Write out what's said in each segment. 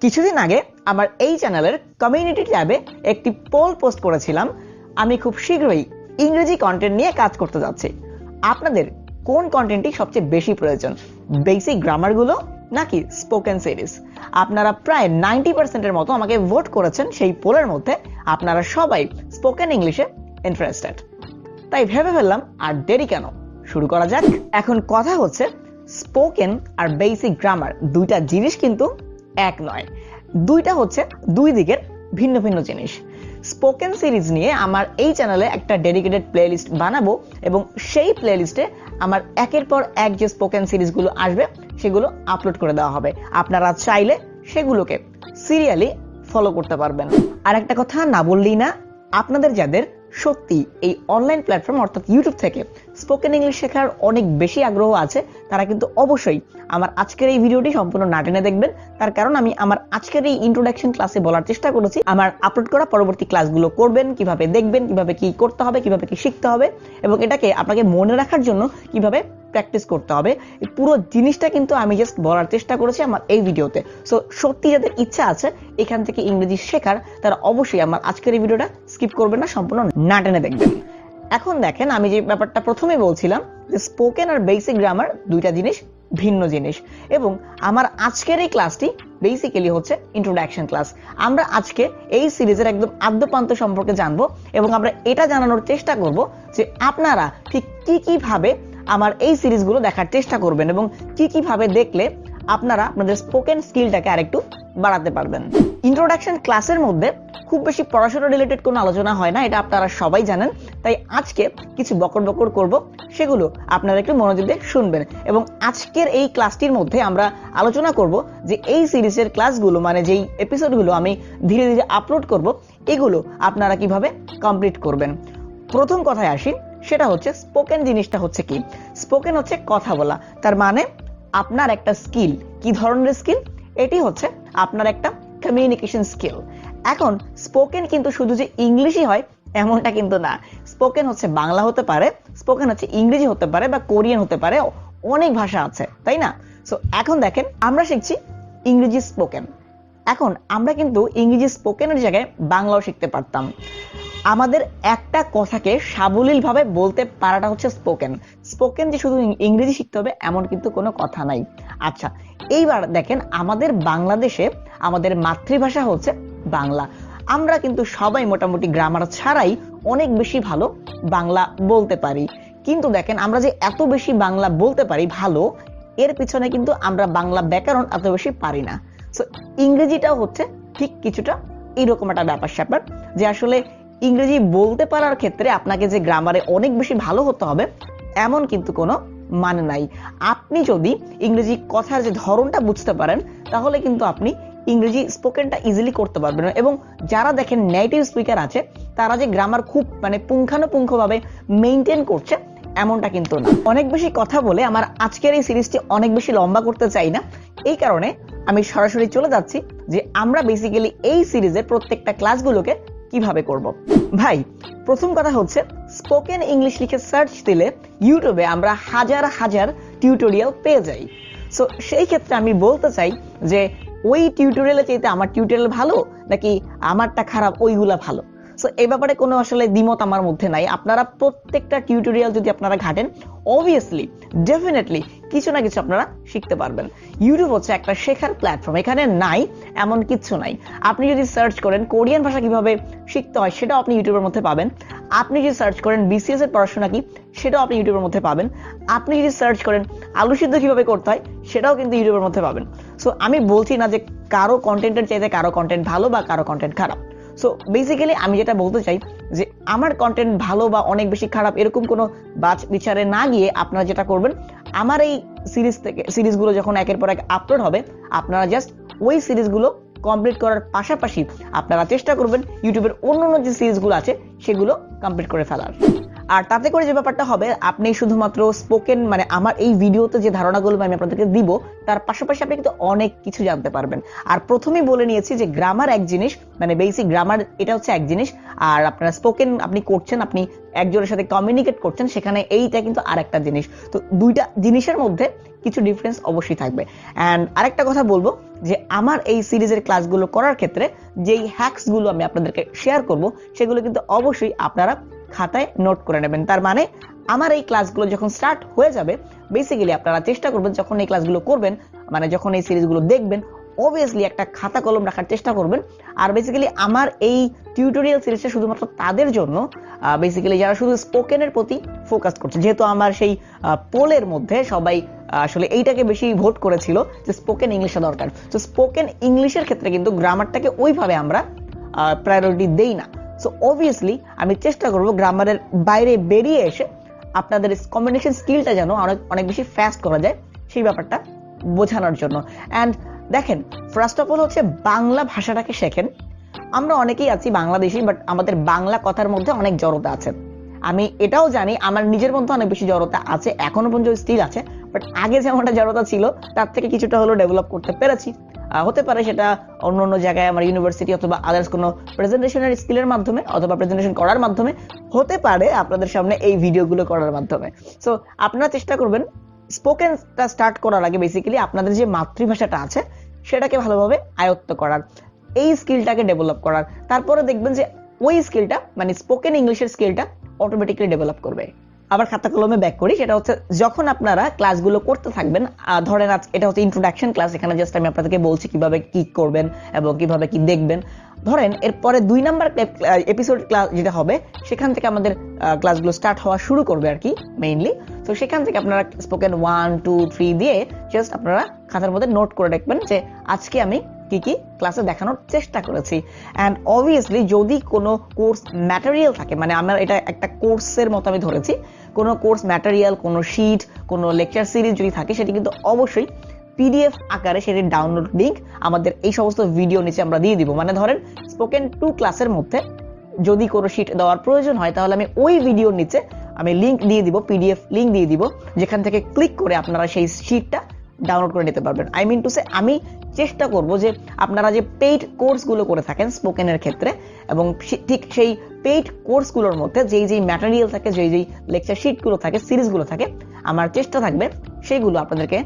কিছুদিন আগে আমার এই চ্যানেলের কমিউনিটি ট্যাবে একটি পোল পোস্ট করেছিলাম। আমি খুব শীঘ্রই ইংরেজি কন্টেন্ট নিয়ে কাজ করতে যাচ্ছি। আপনাদের কোন কন্টেন্টটি সবচেয়ে বেশি প্রয়োজন, বেসিক গ্রামারগুলো নাকি স্পোকেন সিরিজ? আপনারা প্রায় 90% মতো আমাকে ভোট করেছেন সেই পোলের মধ্যে। আপনারা সবাই স্পোকেন ইংলিশে ইন্টারেস্টেড। তাই ভেবে ফেললাম আর দেরি কেন, শুরু করা যাক। এখন কথা হচ্ছে, স্পোকেন আর বেসিক গ্রামার দুইটা জিনিস কিন্তু এক নয়। দুইটা হচ্ছে দুই দিকের ভিন্ন ভিন্ন জিনিস। স্পোকেন সিরিজ নিয়ে আমার এই চ্যানেলে একটা ডেডিকেটেড প্লেলিস্ট বানাবো এবং সেই প্লেলিস্টে আমার একের পর এক যে স্পোকেন সিরিজগুলো আসবে সেগুলো আপলোড করে দেওয়া হবে। আপনারা চাইলে সেগুলোকে সিরিয়ালি ফলো করতে পারবেন। আর একটা কথা না বললেই না, আপনাদের যাদের সত্যি এই অনলাইন প্ল্যাটফর্ম অর্থাৎ ইউটিউব থেকে স্পোকেন ইংলিশ শেখার অনেক বেশি আগ্রহ আছে, তারা কিন্তু অবশ্যই আমার আজকের এই ভিডিওটি সম্পূর্ণ না টেনে দেখবেন। তার কারণ আমি আমার আজকের এই ইন্ট্রোডাকশন ক্লাসে বলার চেষ্টা করেছি আমার আপলোড করা পরবর্তী ক্লাসগুলো করবেন কিভাবে, দেখবেন কিভাবে, কি করতে হবে, কিভাবে কি শিখতে হবে এবং এটাকে আপনাকে মনে রাখার জন্য কিভাবে প্র্যাকটিস করতে হবে। এই পুরো জিনিসটা কিন্তু আমি জাস্ট বলার চেষ্টা করেছি আমার এই ভিডিওতে। সো সত্যি যাদের ইচ্ছা আছে এখান থেকে ইংরেজি শেখার, তারা অবশ্যই আমার আজকের এই ভিডিওটা স্কিপ করবেন না, সম্পূর্ণ না টেনে দেখবেন। এখন দেখেন, আমি যে ব্যাপারটা প্রথমে বলছিলাম যে স্পোকেন আর বেসিক গ্রামার দুইটা জিনিস, ভিন্ন জিনিস। এবং আমার আজকের এই ক্লাসটি বেসিক্যালি হচ্ছে ইন্ট্রোডাকশন ক্লাস। আমরা আজকে এই সিরিজের একদম আদ্যপ্রান্ত সম্পর্কে জানবো এবং আমরা এটা জানানোর চেষ্টা করব যে আপনারা ঠিক কি ভাবে আমার এই সিরিজগুলো দেখার চেষ্টা করবেন এবং কি ভাবে দেখলে আপনারা আপনাদের স্পোকেন স্কিলটাকে আরেকটু বাড়াতে পারবেন। ইন্ট্রোডাকশন ক্লাসের মধ্যে খুব বেশি পড়াশোনা রিলেটেড কোনো আলোচনা হয় না, এটা আপনারা সবাই জানেন। তাই আজকে কিছু বকর করব, সেগুলো আপনারা একটু মনোযোগ দিয়ে শুনবেন। এবং আজকের এই ক্লাসটির মধ্যে আমরা আলোচনা করব যে এই সিরিজের ক্লাসগুলো, মানে যেই এপিসোডগুলো আমি ধীরে ধীরে আপলোড করব, এগুলো আপনারা কিভাবে কমপ্লিট করবেন। প্রথম কথায় আসি, সেটা হচ্ছে স্পোকেন জিনিসটা হচ্ছে কি। স্পোকেন হচ্ছে কথা বলা। তার মানে আপনার একটা স্কিল। কি ধরনের স্কিল? এটি হচ্ছে আপনার একটা কমিউনিকেশন স্কিল। এখন স্পোকেন কিন্তু শুধু যে ইংলিশই হয় এমনটা কিন্তু না। স্পোকেন হচ্ছে বাংলা হতে পারে, স্পোকেন হচ্ছে ইংরেজি হতে পারে বা কোরিয়ান হতে পারে, অনেক ভাষা আছে, তাই না? সো এখন দেখেন, আমরা শিখছি ইংরেজি স্পোকেন। এখন আমরা কিন্তু ইংরেজি স্পোকেনের জায়গায় বাংলাও শিখতে পারতাম। আমাদের একটা কথাকে সাবলীলভাবে বলতে পারাটা হচ্ছে স্পোকেন। স্পোকেন যে শুধু ইংরেজি শিখতে হবে এমন কিন্তু কোনো কথা নাই। আচ্ছা, এইবার দেখেন, আমাদের বাংলাদেশে আমাদের মাতৃভাষা হচ্ছে বাংলা। আমরা কিন্তু সবাই মোটামুটি গ্রামার ছাড়াই অনেক বেশি ভালো বাংলা বলতে পারি। কিন্তু দেখেন, আমরা যে এত বেশি বাংলা বলতে পারি ভালো, এর পিছনে কিন্তু আমরা বাংলা ব্যাকরণ এত বেশি পারি না। সো ইংরেজিটাও হচ্ছে ঠিক কিছুটা এরকম একটা ব্যাপার স্যাপার, যে আসলে ইংরেজি বলতে পারার ক্ষেত্রে আপনাকে যে গ্রামারে অনেক বেশি ভালো হতে হবে এমন কিন্তু কোনো মানে নাই। আপনি যদি ইংরেজি কথার যে ধরনটা বুঝতে পারেন তাহলে কিন্তু আপনি ইংরেজি স্পোকেনটা ইজিলি করতে পারবেন। এবং যারা দেখেন নেটিভ স্পিকার আছে, তারা যে গ্রামার খুব পুঙ্খানুপুঙ্খভাবে মেইনটেইন করছে এমনটা কিন্তু না। অনেক বেশি কথা বলে আমার আজকের এই সিরিজটি অনেক বেশি লম্বা করতে চাই না, এই কারণে আমি সরাসরি চলে যাচ্ছি যে আমরা বেসিক্যালি এই সিরিজের প্রত্যেকটা ক্লাসগুলোকে কিভাবে করব। ভাই, প্রথম কথা হচ্ছে, স্পোকেন ইংলিশ লিখে সার্চ দিলে ইউটিউবে আমরা হাজার হাজার টিউটোরিয়াল পেয়ে যাই। সো সেই ক্ষেত্রে আমি বলতে চাই যে ওই টিউটোরিয়ালে চাইতে আমার টিউটোরিয়াল ভালো নাকি আমারটা খারাপ, ওইগুলা ভালো। সো এই ব্যাপারে কোনো আসলে দ্বিমত আমার মধ্যে নাই। আপনারা প্রত্যেকটা টিউটোরিয়াল যদি আপনারা ঘাটেন, অবভিয়াসলি ডেফিনেটলি কিছু না কিছু আপনারা শিখতে পারবেন। ইউটিউব হচ্ছে একটা শেখার প্ল্যাটফর্ম, এখানে নাই এমন কিছু নাই। আপনি যদি সার্চ করেন কোরিয়ান ভাষা কিভাবে শিখতে হয়, সেটাও আপনি ইউটিউবের মধ্যে পাবেন। আপনি যদি সার্চ করেন বিসিএস এর পড়াশোনা কি, সেটাও আপনি ইউটিউবের মধ্যে পাবেন। আপনি যদি সার্চ করেন আলু সিদ্ধ কিভাবে করতে হয়, সেটাও কিন্তু ইউটিউবের মধ্যে পাবেন। সো আমি বলছি না যে কারো কন্টেন্টের চাইতে কারো কন্টেন্ট ভালো বা কারো কন্টেন্ট খারাপ। সো বেসিক্যালি আমি যেটা বলতে চাই যে আমার কন্টেন্ট ভালো বা অনেক বেশি খারাপ এরকম কোনো বিচারে না গিয়ে আপনারা যেটা করবেন, আমার এই সিরিজগুলো যখন একের পর এক আপলোড হবে, আপনারা জাস্ট ওই সিরিজগুলো কমপ্লিট করার পাশাপাশি আপনারা চেষ্টা করবেন ইউটিউবের অন্যান্য যে সিরিজগুলো আছে সেগুলো কমপ্লিট করে ফেলার। আর তাতে করে যে ব্যাপারটা হবে, আপনি শুধুমাত্র স্পোকেন মানে আমার এই ভিডিওতে যে ধারণাগুলো আমি আপনাদেরকে দিব তার পাশাপাশি আপনি কিন্তু অনেক কিছু জানতে পারবেন। আর প্রথমেই বলে নিয়েছি যে গ্রামার এক জিনিস, মানে বেসিক গ্রামার এটা হচ্ছে এক জিনিস, আর আপনারা স্পোকেন আপনি করছেন, আপনি একজনের সাথে কমিউনিকেট করছেন, সেখানে এইটা কিন্তু আরেকটা জিনিস। তো দুইটা জিনিসের মধ্যে কিছু ডিফারেন্স অবশ্যই থাকবে। অ্যান্ড আরেকটা কথা বলবো যে আমার এই সিরিজের ক্লাসগুলো করার ক্ষেত্রে যেই হ্যাকসগুলো আমি আপনাদেরকে শেয়ার করব সেগুলো কিন্তু অবশ্যই আপনারা খাতায় নোট করে নেবেন। তার মানে আমার এই ক্লাসগুলো যখন স্টার্ট হয়ে যাবে, বেসিক্যালি আপনারা চেষ্টা করবেন যখন এই ক্লাসগুলো করবেন, মানে যখন এই সিরিজগুলো দেখবেন, অবভিয়াসলি একটা খাতা কলম রাখার চেষ্টা করবেন। আর বেসিক্যালি আমার এই টিউটোরিয়াল সিরিজটা শুধুমাত্র তাদের জন্য বেসিক্যালি যারা শুধু স্পোকেনের প্রতি ফোকাস করছে, যেহেতু আমার সেই পোলের মধ্যে সবাই আসলে এইটাকে বেশি ভোট করেছিল যে স্পোকেন ইংলিশে দরকার। তো স্পোকেন ইংলিশের ক্ষেত্রে কিন্তু গ্রামারটাকে ওইভাবে আমরা প্রায়োরিটি দেই না। সো অবভিয়াসলি আমি চেষ্টা করব গ্রামারের বাইরে বেরিয়ে এসে আপনাদের কমিউনিকেশন স্কিলটা যেন অনেক বেশি ফাস্ট করা যায় সেই ব্যাপারটা বোঝানোর জন্য। অ্যান্ড দেখেন, ফার্স্ট অফ অল হচ্ছে বাংলা ভাষাটাকে শেখেন। আমরা অনেকেই আছি বাংলাদেশি, বাট আমাদের বাংলা কথার মধ্যে অনেক জড়তা আছে। আমি এটাও জানি আমার নিজের মধ্যে অনেক বেশি জড়তা আছে, এখনো পর্যন্ত স্টিল আছে, বাট আগে যেমনটা জড়তা ছিল তার থেকে কিছুটা হলো ডেভেলপ করতে পেরেছি। হতে পারে সেটা অন্য অন্য জায়গায় আমার ইউনিভার্সিটি অথবা আদার্স কোনো প্রেজেন্টেশনের স্কিলের মাধ্যমে অথবা প্রেজেন্টেশন করার মাধ্যমে, হতে পারে আপনাদের সামনে এই ভিডিওগুলো করার মাধ্যমে। সো আপনারা চেষ্টা করবেন স্পোকেনটা স্টার্ট করার আগে বেসিক্যালি আপনাদের যে মাতৃভাষাটা আছে সেটাকে ভালোভাবে আয়ত্ত করার, এই স্কিলটাকে ডেভেলপ করার। তারপরে দেখবেন যে ওই স্কিলটা মানে স্পোকেন ইংলিশের স্কিলটা অটোমেটিক্যালি ডেভেলপ করবে। আবার খাতা কলমে ব্যাক করি, সেটা হচ্ছে যখন আপনারা ক্লাসগুলো করতে থাকবেন, ধরেন এটা হচ্ছে ইন্ট্রোডাকশন ক্লাস, এখানে জাস্ট আমি আপনাদেরকে বলছি কিভাবে কি করবেন এবং কিভাবে কি দেখবেন। ধরেন এরপরে 2 নাম্বার এপিসোড ক্লাস যেটা হবে, সেখান থেকে আমাদের ক্লাসগুলো স্টার্ট হওয়া শুরু করবে আর কি মেইনলি। তো সেখান থেকে আপনারা স্পোকেন 1 2 3 দিয়ে জাস্ট আপনারা খাতার মধ্যে নোট করে রাখবেন যে আজকে আমি কি কি ক্লাসে দেখানোর চেষ্টা করেছি। অ্যান্ড অবভিয়াসলি যদি কোনো কোর্স ম্যাটেরিয়াল থাকে, মানে আমার এটা একটা কোর্সের মতো আমি ধরেছি, কোনো কোর্স ম্যাটেরিয়াল, কোনো শিট, কোনো লেকচার সিরিজ যদি থাকে, সেটি কিন্তু অবশ্যই পিডিএফ আকারে সেটির ডাউনলোড লিঙ্ক আমাদের এই সমস্ত ভিডিও নিচে আমরা দিয়ে দিব। মানে ধরেন স্পোকেন 2 ক্লাসের মধ্যে যদি কোনো শিট দেওয়ার প্রয়োজন হয়, তাহলে আমি ওই ভিডিওর নিচে আমি লিঙ্ক দিয়ে দিব, পিডিএফ লিঙ্ক দিয়ে দিব, যেখান থেকে ক্লিক করে আপনারা সেই শিটটা ডাউনলোড করে নিতে পারবেন। আই মিন টু সে, আমি চেষ্টা করব যে আপনারা যে পেইড কোর্সগুলো করে থাকেন স্পোকেনের ক্ষেত্রে, এবং ঠিক সেই পেইড কোর্সগুলোর মধ্যে যেই ম্যাটেরিয়াল থাকে, যেই লেকচার শিটগুলো থাকে, সিরিজগুলো থাকে, আমার চেষ্টা থাকবে সেগুলো আপনাদেরকে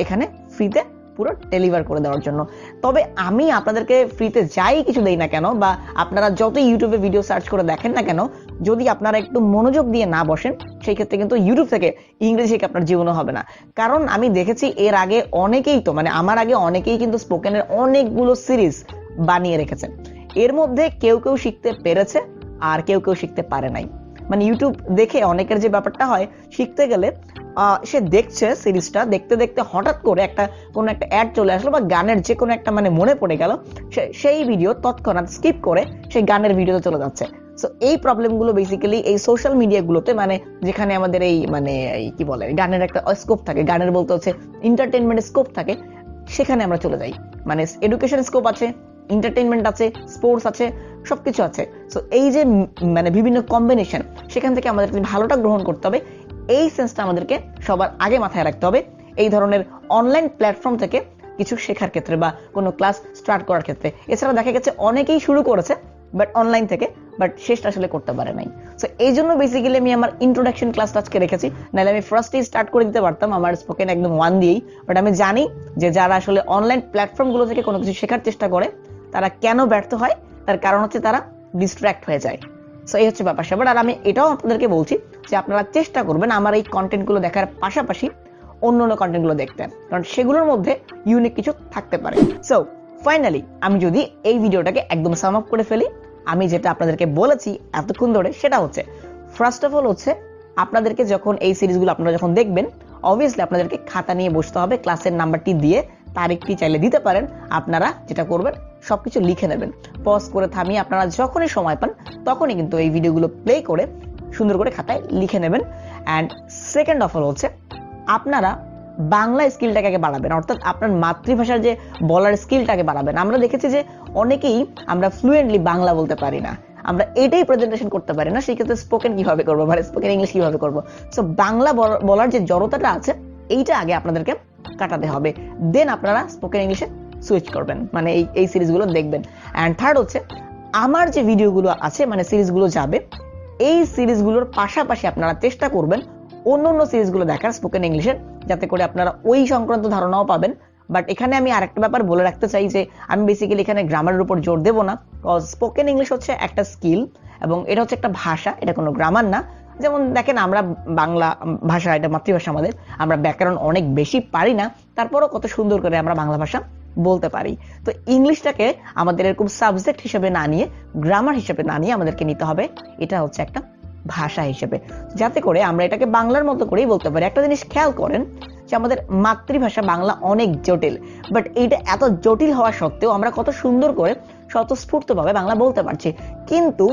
এখানে ফ্রিতে পুরো ডেলিভার করে দেওয়ার জন্য। তবে আমি আপনাদেরকে ফ্রিতে যাই কিছু দেই না কেন, বা আপনারা যত ইউটিউবে ভিডিও সার্চ করে দেখেন না কেন, যদি আপনারা একটু মনোযোগ দিয়ে না বসেন, সেই ক্ষেত্রে কিন্তু ইউটিউব থেকে ইংরেজি শিখে আপনার জীবনও হবে না। কারণ আমি দেখেছি এর আগে অনেকেই, তো মানে আমার আগে অনেকেই কিন্তু স্পোকেনের অনেকগুলো সিরিজ বানিয়ে রেখেছেন। এর মধ্যে কেউ কেউ শিখতে পেরেছে আর কেউ কেউ শিখতে পারে নাই। মানে ইউটিউব দেখে অনেকের যে ব্যাপারটা হয়, শিখতে গেলে সে দেখছে সিরিজটা, দেখতে দেখতে হঠাৎ করে কোনো একটা অ্যাড চলে আসলো বা গানের যে কোনো একটা মানে মনে পড়ে গেল, সেই ভিডিও তৎক্ষণাৎ স্কিপ করে সেই গানের ভিডিওতে চলে যাচ্ছে। সো এই প্রবলেমগুলো বেসিক্যালি এই সোশ্যাল মিডিয়াগুলোতে, মানে যেখানে আমাদের এই মানে কি বলে গানের একটা স্কোপ থাকে, গানের বলতে হচ্ছে এন্টারটেইনমেন্টের স্কোপ থাকে, সেখানে আমরা চলে যাই। মানে এডুকেশন স্কোপ আছে, এন্টারটেইনমেন্ট আছে, স্পোর্টস আছে, সবকিছু আছে। সো এই যে মানে বিভিন্ন কম্বিনেশন, সেখান থেকে আমাদের ভালোটা গ্রহণ করতে হবে, এই সেন্সটা আমাদেরকে সবার আগে মাথায় রাখতে হবে এই ধরনের অনলাইন প্ল্যাটফর্ম থেকে কিছু শেখার ক্ষেত্রে বা কোনো ক্লাস স্টার্ট করার ক্ষেত্রে। এছাড়া দেখা গেছে অনেকেই শুরু করেছে বাট অনলাইন থেকে, বাট শেষটা আসলে করতে পারে নাই। সো এই জন্য বেসিক্যালি আমি আমার ইন্ট্রোডাকশন ক্লাসটা আজকে রেখেছি, নাহলে আমি ফার্স্টেই স্টার্ট করে দিতে পারতাম আমার স্পোকেন একদম 1 দিয়েই। বাট আমি জানি যে যারা আসলে অনলাইন প্ল্যাটফর্মগুলো থেকে কোনো কিছু শেখার চেষ্টা করে তারা কেন ব্যর্থ হয়, তার কারণ হচ্ছে তারা ডিস্ট্র্যাক্ট হয়ে যায়। সো এই হচ্ছে ব্যাপার স্যাপার। আর আমি এটাও আপনাদেরকে বলছি যে আপনারা চেষ্টা করবেন আমার এই কন্টেন্টগুলো দেখার পাশাপাশি অন্য অন্য কন্টেন্টগুলো দেখতে, কারণ সেগুলোর মধ্যে ইউনিক কিছু থাকতে পারে। সো ফাইনালি আমি যদি এই ভিডিওটাকে একদম সাম আপ করে ফেলি, আমি যেটা আপনাদেরকে বলেছি এতক্ষণ ধরে, সেটা হচ্ছে ফার্স্ট অফ অল হচ্ছে আপনাদেরকে যখন এই সিরিজগুলো আপনারা যখন দেখবেন, অবভিয়াসলি আপনাদেরকে খাতা নিয়ে বসতে হবে, ক্লাসের নাম্বারটি দিয়ে তারিখটি চাইলে দিতে পারেন। আপনারা যেটা করবেন সবকিছু লিখে নেবেন, পজ করে থামিয়ে আপনারা যখনই সময় পান তখনই কিন্তু এই ভিডিওগুলো প্লে করে সুন্দর করে খাতায় লিখে নেবেন। অ্যান্ড সেকেন্ড অফ অল হচ্ছে আপনারা বাংলা স্কিলটাকে আগে বাড়াবেন, অর্থাৎ আপনার মাতৃভাষার যে বলার স্কিলটাকে বাড়াবেন। আমরা দেখেছি যে অনেকেই আমরা ফ্লুয়েন্টলি বাংলা বলতে পারি না, আমরা এটাই প্রেজেন্টেশন করতে পারি না, সেই ক্ষেত্রে স্পোকেন কিভাবে করবো বা স্পোকেন ইংলিশ কিভাবে করবো? সো বাংলা বলার যে জড়তাটা আছে এইটা আগে আপনাদেরকে কাটাতে হবে, দেন আপনারা স্পোকেন ইংলিশে সুইচ করবেন, মানে এই সিরিজগুলো দেখবেন। অ্যান্ড থার্ড হচ্ছে আমার যে ভিডিওগুলো আছে মানে সিরিজগুলো যাবে, এই সিরিজগুলোর পাশাপাশি আপনারা চেষ্টা করবেন অন্য সিরিজগুলো দেখার স্পোকেন ইংলিশের, যাতে করে আপনারা ওই সংক্রান্ত ধারণাও পাবেন। বাট এখানে আমি আরেকটা ব্যাপার বলে রাখতে চাই যে আমি বেসিক্যালি এখানে গ্রামারের উপর জোর দেবো না, বিকজ স্পোকেন ইংলিশ হচ্ছে একটা স্কিল এবং এটা হচ্ছে একটা ভাষা, এটা কোনো গ্রামার না। যেমন দেখেন আমরা বাংলা ভাষা, এটা মাতৃভাষা আমাদের, আমরা ব্যাকরণ অনেক বেশি পারি না, তারপরও কত সুন্দর করে আমরা বাংলা ভাষা বলতে পারি। তো ইংলিশটাকে আমাদের এরকম সাবজেক্ট হিসেবে না নিয়ে, গ্রামার হিসেবে না নিয়ে আমাদেরকে নিতে হবে এটা হচ্ছে একটা ভাষা হিসেবে, যাতে করে আমরা এটাকে বাংলার মতো করেই বলতে পারি। একটা জিনিস খেয়াল করেন যে আমাদের মাতৃভাষা বাংলা অনেক জটিল, বাট এইটা এত জটিল হওয়া সত্ত্বেও আমরা কত সুন্দর করে স্বতঃস্ফূর্তভাবে বাংলা বলতে পারছি। কিন্তু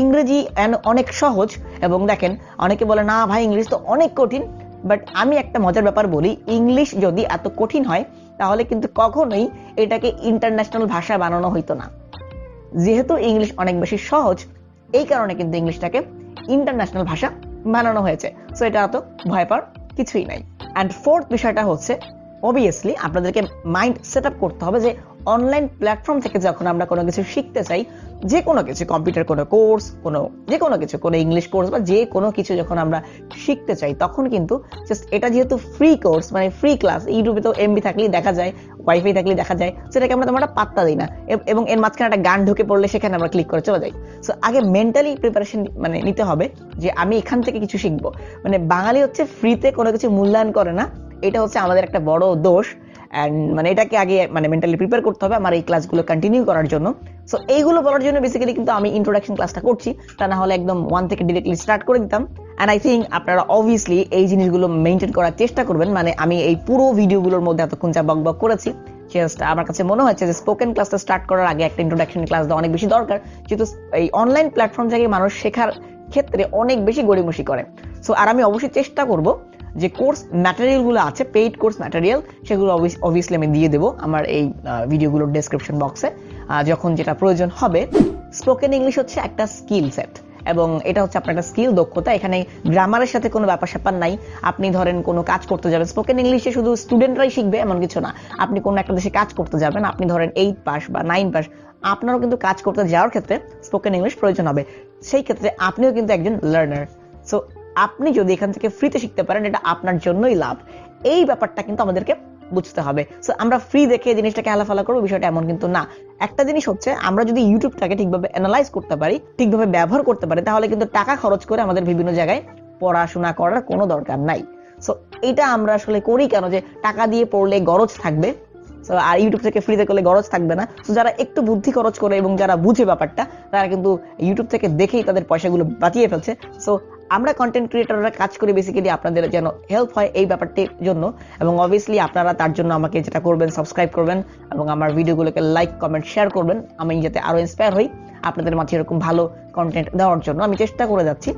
ইংরেজি অনেক সহজ, এবং দেখেন অনেকে বলে না ভাই ইংলিশ তো অনেক কঠিন, বাট আমি একটা মজার ব্যাপার বলি, ইংলিশ যদি এত কঠিন হয় তাহলে কিন্তু কখনোই এটাকে ইন্টারন্যাশনাল ভাষা বানানো হইতো না। যেহেতু ইংলিশ অনেক বেশি সহজ, এই কারণে কিন্তু ইংলিশটাকে ইন্টারন্যাশনাল ভাষা বানানো হয়েছে। সো এটা এত ভয় পাওয়ার কিছুই নাই। অ্যান্ড ফোর্থ বিষয়টা হচ্ছে অবভিয়াসলি আপনাদেরকে মাইন্ড সেট আপ করতে হবে যে অনলাইন প্ল্যাটফর্ম থেকে যখন আমরা কোনো কিছু শিখতে চাই, যে কোনো কিছু, কম্পিউটার কোনো কোর্স, যে কোনো কিছু, কোনো ইংলিশ কোর্স বা যে কোনো কিছু যখন আমরা শিখতে চাই, তখন কিন্তু জাস্ট এটা যেহেতু ফ্রি কোর্স মানে ফ্রি ক্লাস, ইউটিউবে তো এমবি থাকলেই দেখা যায়, ওয়াইফাই থাকলেই দেখা যায়, সেটাকে আমরা তেমন একটা পাত্তা দিই না, এবং এর মাঝখানে একটা গান ঢুকে পড়লে সেখানে আমরা ক্লিক করে চলে যাই। সো আগে মেন্টালি প্রিপারেশন মানে নিতে হবে যে আমি এখান থেকে কিছু শিখবো। মানে বাঙালি হচ্ছে ফ্রিতে কোনো কিছু মূল্যায়ন করে না, এটা হচ্ছে আমাদের একটা বড় দোষ। অ্যান্ড মানে এটাকে আগে মানে মেন্টালি প্রিপেয়ার করতে হবে আমার এই ক্লাসগুলো কন্টিনিউ করার জন্য। সো এইগুলো বলার জন্য বেসিক্যালি কিন্তু আমি ইন্ট্রোডাকশন ক্লাসটা করছি, তা না হলে একদম 1 থেকে ডিরেক্টলি স্টার্ট করে দিতাম। অ্যান্ড আই থিঙ্ক আপনারা অবভিয়াসলি এই জিনিসগুলো মেনটেন করার চেষ্টা করবেন। মানে আমি এই পুরো ভিডিওগুলোর মধ্যে এতক্ষণ যা বকবক করেছি, জাস্ট আমার কাছে মনে হচ্ছে যে স্পোকেন ক্লাসটা স্টার্ট করার আগে একটা ইন্ট্রোডাকশন ক্লাস দেওয়া অনেক বেশি দরকার, যেহেতু এই অনলাইন প্ল্যাটফর্ম থেকে মানুষ শেখার ক্ষেত্রে অনেক বেশি গড়িমসি করে। সো আর আমি অবশ্যই চেষ্টা করব যে কোর্স ম্যাটেরিয়ালগুলো আছে, পেইড কোর্স ম্যাটেরিয়াল, সেগুলো অবভিয়াসলি আমি দিয়ে দেবো আমার এই ভিডিওগুলোর ডেসক্রিপশন বক্সে যখন যেটা প্রয়োজন হবে। স্পোকেন ইংলিশ হচ্ছে একটা স্কিল সেট, এবং এটা হচ্ছে আপনার একটা স্কিল, দক্ষতা। এখানে গ্রামারের সাথে কোনো ব্যাপার স্যাপার নাই। আপনি ধরেন কোনো কাজ করতে যাবেন, স্পোকেন ইংলিশে শুধু স্টুডেন্টরাই শিখবে এমন কিছু না। আপনি কোনো একটা দেশে কাজ করতে যাবেন, আপনি ধরেন 8 পাস বা 9 পাস, আপনারও কিন্তু কাজ করতে যাওয়ার ক্ষেত্রে স্পোকেন ইংলিশ প্রয়োজন হবে। সেই ক্ষেত্রে আপনিও কিন্তু একজন লার্নার। সো আপনি যদি এখান থেকে ফ্রিতে শিখতে পারেন, এটা আপনার জন্যই লাভ। এই ব্যাপারটা কিন্তু আমাদেরকে বুঝতে হবে। সো আমরা ফ্রি দেখে জিনিসটাকে আলাফালা করবো, বিষয়টা এমন কিন্তু না। একটা জিনিস হচ্ছে আমরা যদি ইউটিউবটাকে ঠিকভাবে অ্যানালাইজ করতে পারি, ঠিকভাবে ব্যবহার করতে পারি, তাহলে কিন্তু টাকা খরচ করে আমাদের বিভিন্ন জায়গায় পড়াশোনা করার কোনো দরকার নাই। সো এটা আমরা আসলে করি কেন, যে টাকা দিয়ে পড়লে গরজ থাকবে, আর ইউটিউব থেকে ফ্রিতে করলে গরজ থাকবে না। তো যারা একটু বুদ্ধি খরচ করে এবং যারা বুঝে ব্যাপারটা, তারা কিন্তু ইউটিউব থেকে দেখেই তাদের পয়সাগুলো বাঁচিয়ে ফেলছে। সো আমরা কন্টেন্ট ক্রিয়েটররা কাজ করি বেসিক্যালি আপনাদের যেন হেল্প হয় এই ব্যাপারটির জন্য, এবং অবভিয়াসলি আপনারা তার জন্য আমাকে যেটা করবেন, সাবস্ক্রাইব করবেন এবং আমার ভিডিওগুলোকে লাইক, কমেন্ট, শেয়ার করবেন, আমি যাতে আরো ইন্সপায়ার হই আপনাদের মাঝে এরকম ভালো কন্টেন্ট দেওয়ার জন্য। আমি চেষ্টা করে যাচ্ছি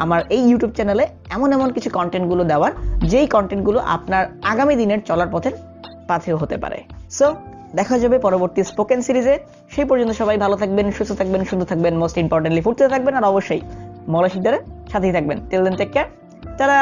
আমার এই ইউটিউব চ্যানেলে এমন কিছু কন্টেন্টগুলো দেওয়ার, যেই কন্টেন্টগুলো আপনার আগামী দিনের চলার পাথেও হতে পারে। সো দেখা যাবে পরবর্তী স্পোকেন সিরিজে। সেই পর্যন্ত সবাই ভালো থাকবেন, সুস্থ থাকবেন, সুন্দর থাকবেন, মোস্ট ইম্পর্টেন্টলি ফুটতে থাকবেন, আর অবশ্যই মলয় শিকদারের সাথেই থাকবেন। Till then take care, tata.